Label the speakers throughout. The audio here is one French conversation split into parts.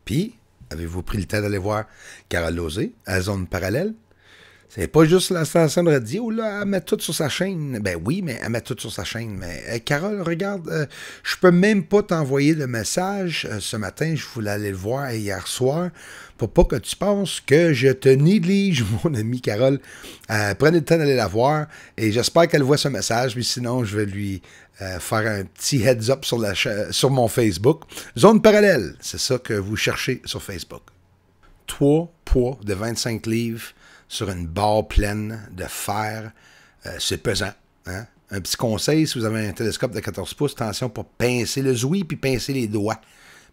Speaker 1: Puis, avez-vous pris le temps d'aller voir Carole Lauzé à Zone Parallèle? C'est pas juste la station de radio, là, elle met tout sur sa chaîne. Ben oui, mais elle met tout sur sa chaîne. Mais Carole, regarde, je peux même pas t'envoyer le message. Ce matin, je voulais aller le voir hier soir. Pour pas que tu penses que je te néglige, mon ami Carole. Prenez le temps d'aller la voir. Et j'espère qu'elle voit ce message. Mais sinon, je vais lui faire un petit heads-up sur mon Facebook. Zone Parallèle, c'est ça que vous cherchez sur Facebook. 3 poids de 25 livres sur une barre pleine de fer. C'est pesant. Hein? Un petit conseil, si vous avez un télescope de 14 pouces, attention pour pincer le zouï puis pincer les doigts.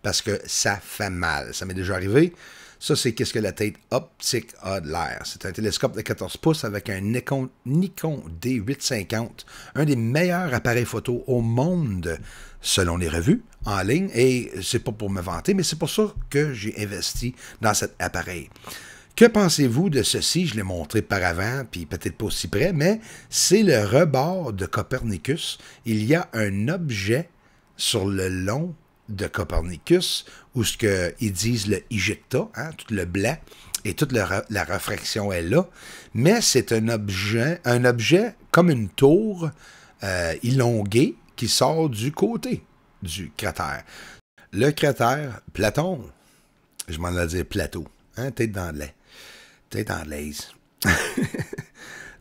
Speaker 1: Parce que ça fait mal. Ça m'est déjà arrivé. Ça, c'est qu'est-ce que la tête optique a de l'air. C'est un télescope de 14 pouces avec un Nikon D850, un des meilleurs appareils photo au monde, selon les revues en ligne. Et c'est pas pour me vanter, mais c'est pour ça que j'ai investi dans cet appareil. Que pensez-vous de ceci? Je l'ai montré par avant, puis peut-être pas aussi près, mais c'est le rebord de Copernicus. Il y a un objet sur le long de Copernicus, où ce qu'ils disent le ejecta, hein, tout le blanc, et toute la réfraction est là, mais c'est un objet comme une tour élongée qui sort du côté du cratère. Le cratère, Platon, je m'en ai dit plateau, hein, tête dans le lait. Tête anglaise.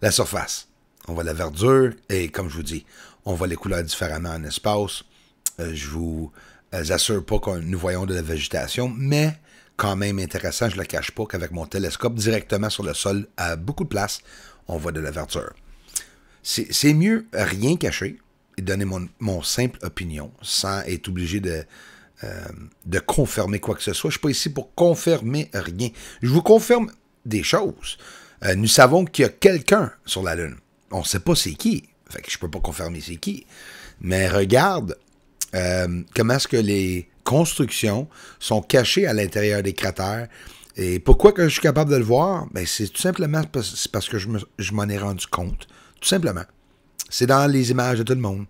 Speaker 1: La surface. On voit la verdure et, comme je vous dis, on voit les couleurs différemment en espace. Je vous assure pas que nous voyons de la végétation, mais quand même intéressant, je ne le cache pas qu'avec mon télescope directement sur le sol, à beaucoup de places, on voit de la verdure. C'est mieux rien cacher et donner mon simple opinion sans être obligé de confirmer quoi que ce soit. Je ne suis pas ici pour confirmer rien. Je vous confirme des choses. Nous savons qu'il y a quelqu'un sur la Lune. On ne sait pas c'est qui. Fait que je ne peux pas confirmer c'est qui. Mais regarde comment est-ce que les constructions sont cachées à l'intérieur des cratères. Et pourquoi que je suis capable de le voir? Ben, c'est tout simplement parce que je m'en ai rendu compte. Tout simplement. C'est dans les images de tout le monde.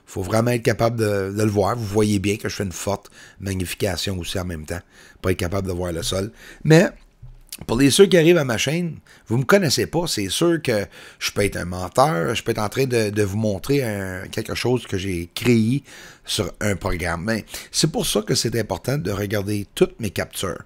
Speaker 1: Il faut vraiment être capable de le voir. Vous voyez bien que je fais une forte magnification aussi en même temps. Pas être capable de voir le sol. Mais pour les ceux qui arrivent à ma chaîne, vous ne me connaissez pas, c'est sûr que je peux être un menteur, je peux être en train de vous montrer quelque chose que j'ai créé sur un programme. Mais c'est pour ça que c'est important de regarder toutes mes captures.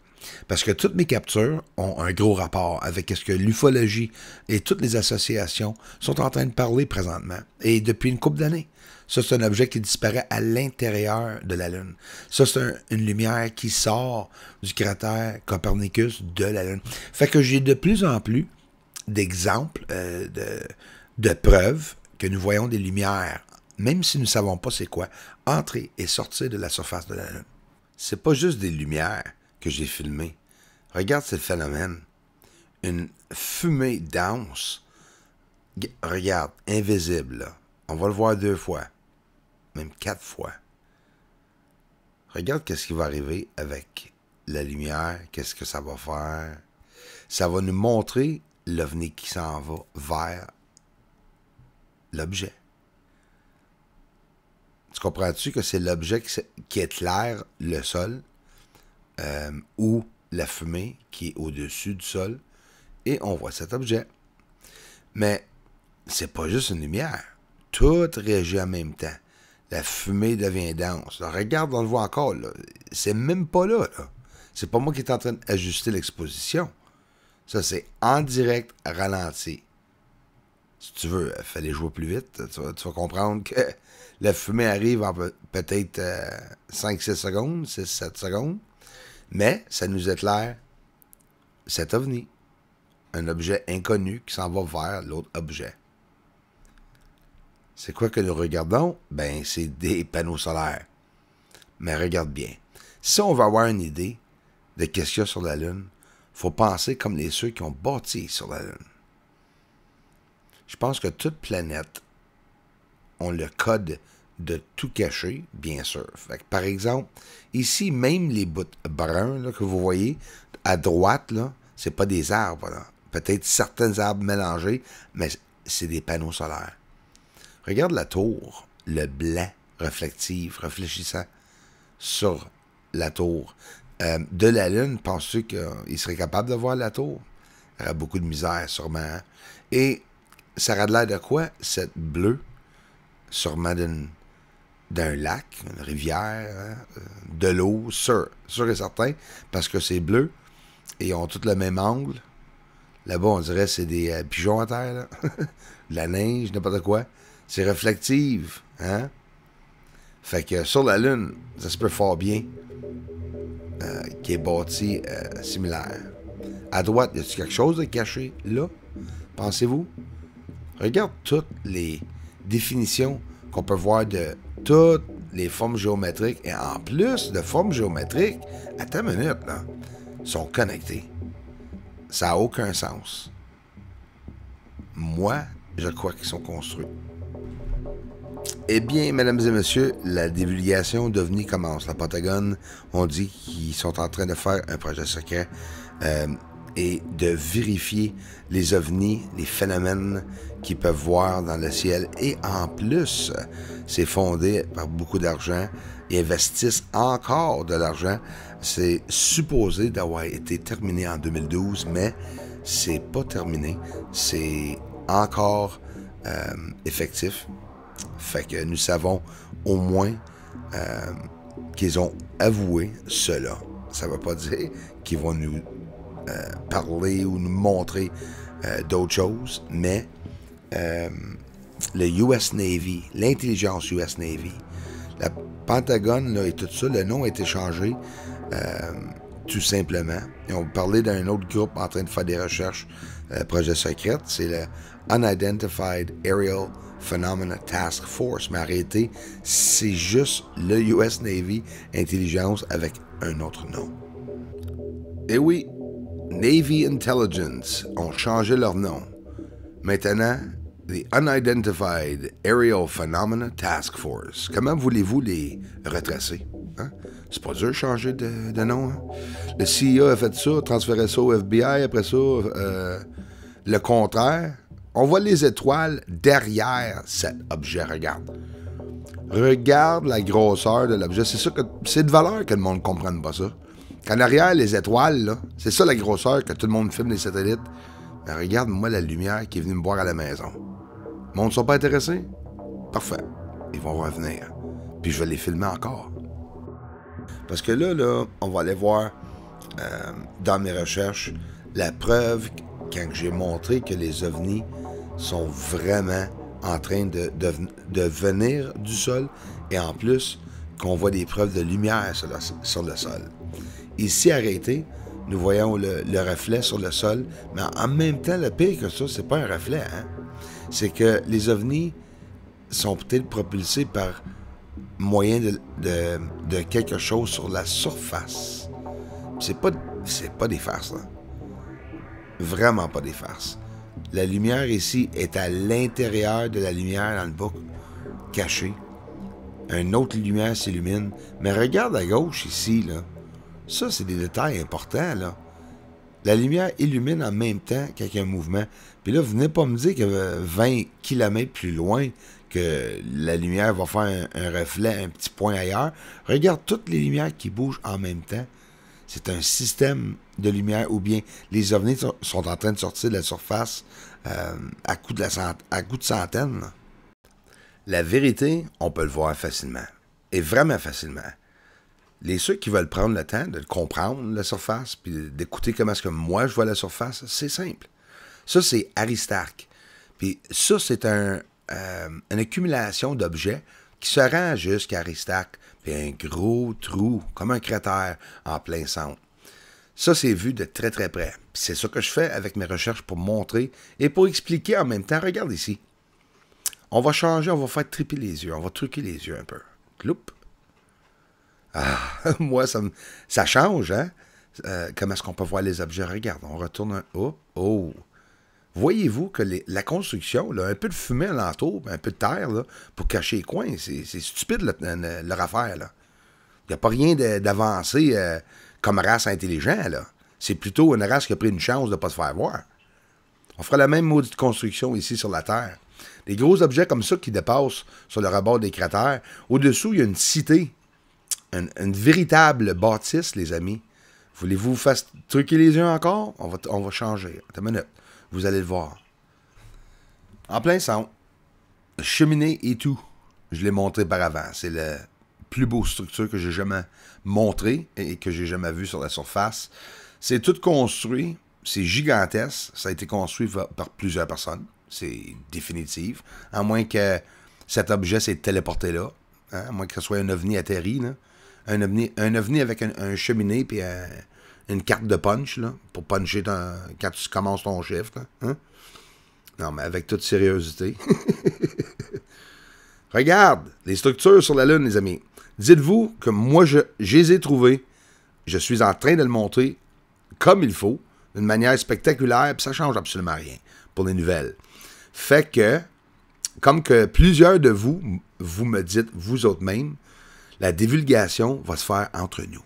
Speaker 1: Parce que toutes mes captures ont un gros rapport avec ce que l'ufologie et toutes les associations sont en train de parler présentement. Et depuis une couple d'années. Ça, c'est un objet qui disparaît à l'intérieur de la Lune. Ça, c'est une lumière qui sort du cratère Copernicus de la Lune. Fait que j'ai de plus en plus d'exemples, de preuves que nous voyons des lumières, même si nous ne savons pas c'est quoi, entrer et sortir de la surface de la Lune. C'est pas juste des lumières que j'ai filmées. Regarde ce phénomène. Une fumée dense. Regarde, invisible, là. On va le voir 2 fois. Même 4 fois. Regarde qu'est-ce qui va arriver avec la lumière, qu'est-ce que ça va faire. Ça va nous montrer l'OVNI qui s'en va vers l'objet. Tu comprends-tu que c'est l'objet qui éclaire le sol ou la fumée qui est au-dessus du sol et on voit cet objet. Mais c'est pas juste une lumière. Tout réagit en même temps. La fumée devient dense. Là, regarde, on le voit encore. Là. C'est même pas là. C'est pas moi qui est en train d'ajuster l'exposition. Ça, c'est en direct ralenti. Si tu veux, il fallait jouer plus vite. Tu vas comprendre que la fumée arrive en peut-être 5-6 secondes, 6-7 secondes. Mais ça nous éclaire cet ovni. Un objet inconnu qui s'en va vers l'autre objet. C'est quoi que nous regardons? Ben, c'est des panneaux solaires. Mais regarde bien. Si on veut avoir une idée de qu'est-ce qu'il y a sur la Lune, il faut penser comme les ceux qui ont bâti sur la Lune. Je pense que toute planète ont le code de tout cacher, bien sûr. Fait que, par exemple, ici, même les bouts bruns là, que vous voyez, à droite, là, c'est pas des arbres. Peut-être certains arbres mélangés, mais c'est des panneaux solaires. Regarde la tour, le blanc réfléchissant sur la tour. De la Lune, penses-tu qu'il serait capable de voir la tour? Il y aurait beaucoup de misère, sûrement. Hein? Et ça aurait l'air de quoi, cette bleue? Sûrement d'un lac, une rivière, hein? De l'eau, sûr et certain, parce que c'est bleu, et ils ont tous le même angle. Là-bas, on dirait que c'est des pigeons à terre, là. De la neige, n'importe quoi. C'est réflective, hein? Fait que sur la Lune, ça se peut fort bien qui est bâti similaire. À droite, y a-t-il quelque chose de caché là? Pensez-vous? Regarde toutes les définitions qu'on peut voir de toutes les formes géométriques. Et en plus de formes géométriques, attends une minute, là, sont connectées. Ça n'a aucun sens. Moi, je crois qu'ils sont construits. Eh bien, mesdames et messieurs, la divulgation d'OVNI commence. La Pentagone, on dit qu'ils sont en train de faire un projet secret et de vérifier les OVNI, les phénomènes qu'ils peuvent voir dans le ciel. Et en plus, c'est fondé par beaucoup d'argent. Ils investissent encore de l'argent. C'est supposé d'avoir été terminé en 2012, mais c'est pas terminé. C'est encore effectif. Fait que nous savons au moins qu'ils ont avoué cela. Ça ne veut pas dire qu'ils vont nous parler ou nous montrer d'autres choses, mais le US Navy, l'intelligence US Navy, la Pentagone là, et tout ça, le nom a été changé tout simplement. Ils ont parlé d'un autre groupe en train de faire des recherches, projet secret, c'est le Unidentified Aerial Phenomena Task Force. Mais arrêtez, c'est juste le US Navy Intelligence avec un autre nom. Et oui, Navy Intelligence ont changé leur nom. Maintenant, the Unidentified Aerial Phenomena Task Force. Comment voulez-vous les retracer? Hein? C'est pas dur de changer de nom. Hein? Le CIA a fait ça, transféré ça au FBI, après ça, le contraire. On voit les étoiles derrière cet objet. Regarde. Regarde la grosseur de l'objet. C'est de valeur que le monde ne comprenne pas ça. Qu'en arrière, les étoiles, là, c'est ça la grosseur que tout le monde filme les satellites. Mais regarde-moi la lumière qui est venue me voir à la maison. Le monde ne sont pas intéressés? Parfait. Ils vont revenir. Puis je vais les filmer encore. Parce que là, on va aller voir dans mes recherches la preuve quand j'ai montré que les ovnis sont vraiment en train de venir du sol et en plus qu'on voit des preuves de lumière sur le sol. Ici, arrêté, nous voyons le reflet sur le sol, mais en même temps, le pire que ça, c'est pas un reflet, hein? C'est que les ovnis sont peut-être propulsés par moyen de quelque chose sur la surface. C'est pas des farces, là. Vraiment pas des farces. La lumière ici est à l'intérieur de la lumière dans le bas, cachée. Une autre lumière s'illumine. Mais regarde à gauche ici, là. Ça, c'est des détails importants, là. La lumière illumine en même temps qu'il y a un mouvement. Puis là, venez pas me dire que 20 km plus loin, que la lumière va faire un reflet, un petit point ailleurs. Regarde toutes les lumières qui bougent en même temps. C'est un système de lumière, ou bien les ovnis sont en train de sortir de la surface à coup de centaines. La vérité, on peut le voir facilement. Et vraiment facilement. Ceux qui veulent prendre le temps de comprendre la surface, puis d'écouter comment est-ce que moi je vois la surface, c'est simple. Ça, c'est Aristarque. Puis ça, c'est une accumulation d'objets qui se rend jusqu'à Aristarque, puis un gros trou, comme un cratère en plein centre. Ça, c'est vu de très très près. Puis c'est ça que je fais avec mes recherches pour montrer et pour expliquer en même temps. Regarde ici. On va changer, on va faire triper les yeux, on va truquer les yeux un peu. Cloup. Ah, moi, ça change, hein? Comment est-ce qu'on peut voir les objets? Regarde, on retourne un... Oh! Voyez-vous que la construction, là, un peu de fumée alentour, un peu de terre, là, pour cacher les coins, c'est stupide, leur affaire, là. Il n'y a pas rien d'avancé comme race intelligente, là. C'est plutôt une race qui a pris une chance de ne pas se faire voir. On fera la même maudite construction ici sur la Terre. Des gros objets comme ça qui dépassent sur le rebord des cratères. Au-dessous, il y a une cité. Une véritable bâtisse, les amis. Voulez-vous faire truquer les yeux encore? On va changer. Attends une minute. Vous allez le voir. En plein son. Cheminée et tout. Je l'ai montré par avant. C'est la plus beau structure que j'ai jamais montré et que j'ai jamais vu sur la surface. C'est tout construit. C'est gigantesque. Ça a été construit par plusieurs personnes. C'est définitif. À moins que cet objet s'est téléporté là. Hein? À moins que ce soit un ovni atterri. Là. Un ovni avec un cheminée et une carte de punch là, pour puncher quand tu commences ton shift. Là. Hein? Non, mais avec toute sérieuseté. Regarde, les structures sur la Lune, les amis. Dites-vous que moi, je les ai trouvées. Je suis en train de le montrer comme il faut, d'une manière spectaculaire, puis ça change absolument rien pour les nouvelles. Fait que, comme que plusieurs de vous me dites, vous autres même, la divulgation va se faire entre nous.